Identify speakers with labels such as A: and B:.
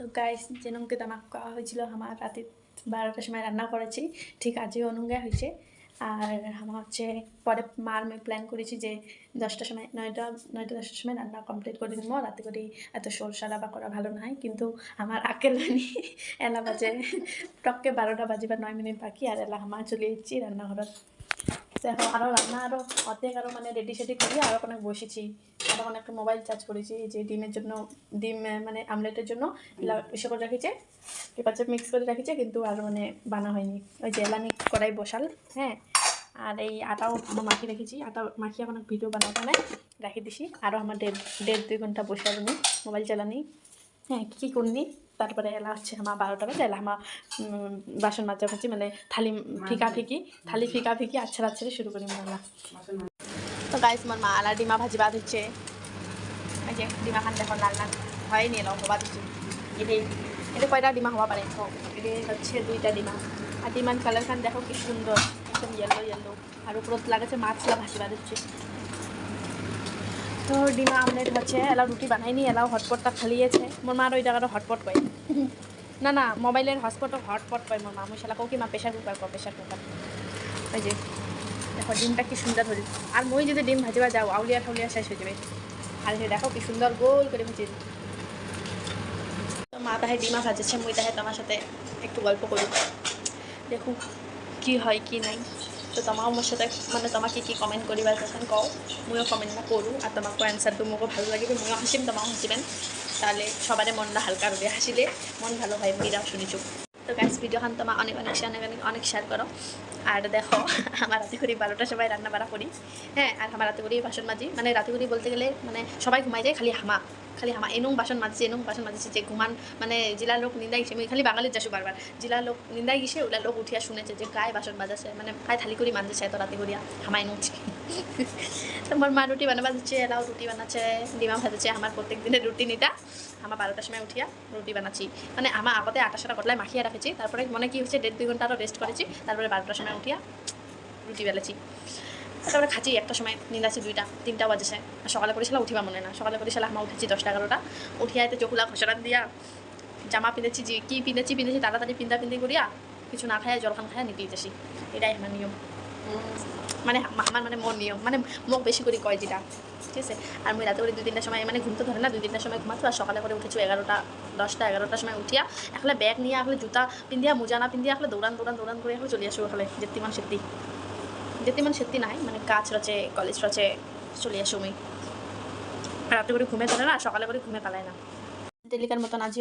A: তো গাইস যেনকে আমাকে কওয়া হয়েছিল আমার রাতে 12টার সময় রান্না করেছি, ঠিক আজও অনুঙ্গা হয়েছে। আর আমার হচ্ছে পরে মার মেয়ে প্ল্যান করেছি যে 10টার সময় 9টা 10টার সময় রান্না কমপ্লিট করে দিব। রাতে করে এত সরষা বা করা ভালো নয়, কিন্তু আমার আকেল রানি এলা বাজে টককে 12টা বাজে বা 9 মিনিট বাকি, আর এলা আমার চলে এসেছি রান্নাঘরত। দেখো আরও রান্না আরও অর্ধেক আরও মানে রেডি সেডি করি আরও অনেক বসেছি, আরও অনেক মোবাইল চার্জ করেছি যে ডিমের জন্য, ডিম মানে আমলেটের জন্য এসে করে রেখেছে, পেপার চাপ মিক্স করে রেখেছে, কিন্তু আর মানে বানা হয়নি। ওই যে এলানি কড়াই বসাল, হ্যাঁ। আর এই আটাও আমার মাখিয়ে রেখেছি, আটা মাখিয়ে অনেক ভিডিও বানাতে নাই রেখে দিছি। আরও আমার 1.5-2 ঘন্টা বসে আনি মোবাইল চালানি, হ্যাঁ কী করনি। তারপরে এলা হচ্ছে আমার 12টা বাজে, এলা আমার বাসন মাজা হচ্ছে মানে থালি ফিকা ফিকি আচ্ছা আচ্ছা শুরু করি মেলা। তো গাইস আমার মা আলা ডিমা ভাজি বাদ হচ্ছে, এই যে ডিমা খান দেখো লাল লাল হয়নি এলাম হবা দিচ্ছি। এটা কয়টা ডিমা হওয়া পারে, এটা হচ্ছে 2টা ডিমা। আর ডিমান কালার খান দেখো কি সুন্দর, একদম ইয়েলো আর উপরত লাগাচ্ছে মাছলা ভাজি বাদ হচ্ছে। তো ডিমা আমলেট হচ্ছে, এলাও রুটি বানাইনি, এলাও হটপটটা খালিয়েছে। মোর মার ওই জায়গাটা হটপট কয়, না মোবাইলের হটপটও হটপট কয় মোর মা। মুই শালা কি মা প্রেশার কুকার ওই যে দেখো ডিমটা কি সুন্দর ধরে। আর মই যদি ডিম ভাজিবা যাও আউলিয়া ঠাউলিয়া শেষ হয়ে যাবে। আর দেখো কি সুন্দর গোল করে ভেজে। তো মা তাহে ডিমা ভাজেছে, মই তাহে তোমার সাথে একটু গল্প করি, দেখো কি হয় কি নাই। তো তোমাও মোর সাথে মানে তোমাকে কি কমেন্ট করিবার তখন কও, ময়ও কমেন্ট না করু। আর তোমাকে অ্যান্সারটো মোকও ভালো লাগবে, ময়ও হাসিম তোমাও হাসিবেন। তাহলে সবারে মনটা হালকা হবে, হাসিলে মন ভালো হয়, মীরাও শুনিছু। তো গাইস ভিডিওখান তোমার অনেক শেয়ার করো। আর দেখো আমার রাতে করি 12টার সময় রান্না বাড়া করি, হ্যাঁ। আর আমার রাতে করি বাসন মাজি, মানে রাতে করি বলতে গেলে মানে সবাই ঘুমাই যায়, খালি হামা এনুং বাসন মাজিছে যে ঘুমান মানে জেলার লোক নিন্দাই গেছে। আমি খালি বাঙালির যাসু বারবার জেলার লোক নিন্দাই গেছে, ওলা লোক উঠিয়া শুনেছে যে গায়ে বাসন বাজাছে, মানে গায়ে থালি করি মানতেছে এত রাতে করিয়া হামাই নুচ্ছে। তোমার মা রুটি বানাবা দিচ্ছে, এলাও রুটি বানাচ্ছে, ডিমা ভাজছে। আমার প্রত্যেক দিনের রুটিনিটা আমার 12টার সময় উঠিয়া রুটি বানাচ্ছি, মানে আমার আগতে আটা সাটা কটলায় মাখিয়ে রাখেছি, তারপরে মনে কি হচ্ছে 1.5-2 ঘন্টা আরও রেস্ট করেছি, তারপরে 12টার সময় উঠিয়া রুটি বেলেছি। তারপরে খাচ্ছি একটা সময় নিন্দ আছে 2টা-3টা বাজেছে। আর সকালে করেছিলাম উঠিবা মনে না, সকালে করেছিলাম আমার উঠেছি 10টা-11টা, উঠিয়া এতে চকুলা খসড়ান দিয়া জামা পিঁধেছি, যে কী পিঁধেছি তাড়াতাড়ি পিন্ধা করিয়া কিছু না খায় জলখান খায় নিতে যাচ্ছি। এটাই আমার নিয়ম, মানে আমার মানে মোর নিয়ম, মানে মোক বেশি করে কয় যেটা, ঠিক আছে। আর আমি রাতে করে 2-3টার সময় মানে ঘুমতে ধরে না, 2-3টার সময় ঘুমাতো। আর সকালে করে উঠেছি 10টা-11টার সময় উঠিয়া এখন ব্যাগ নিয়ে এখন জুতা পিন্ধিয়া মোজা না পিন্ধিয়া এখন দৌড়ান করে এখন চলে আসো। এখন যেতিমান সেত্তি নাই, মানে কাজ রচে কলেজ রচে চলে আসো। আমি রাতে করে ঘুমে ধরে না, সকালে করে ঘুমে পালায় না। ডেলিকার মতন আজিও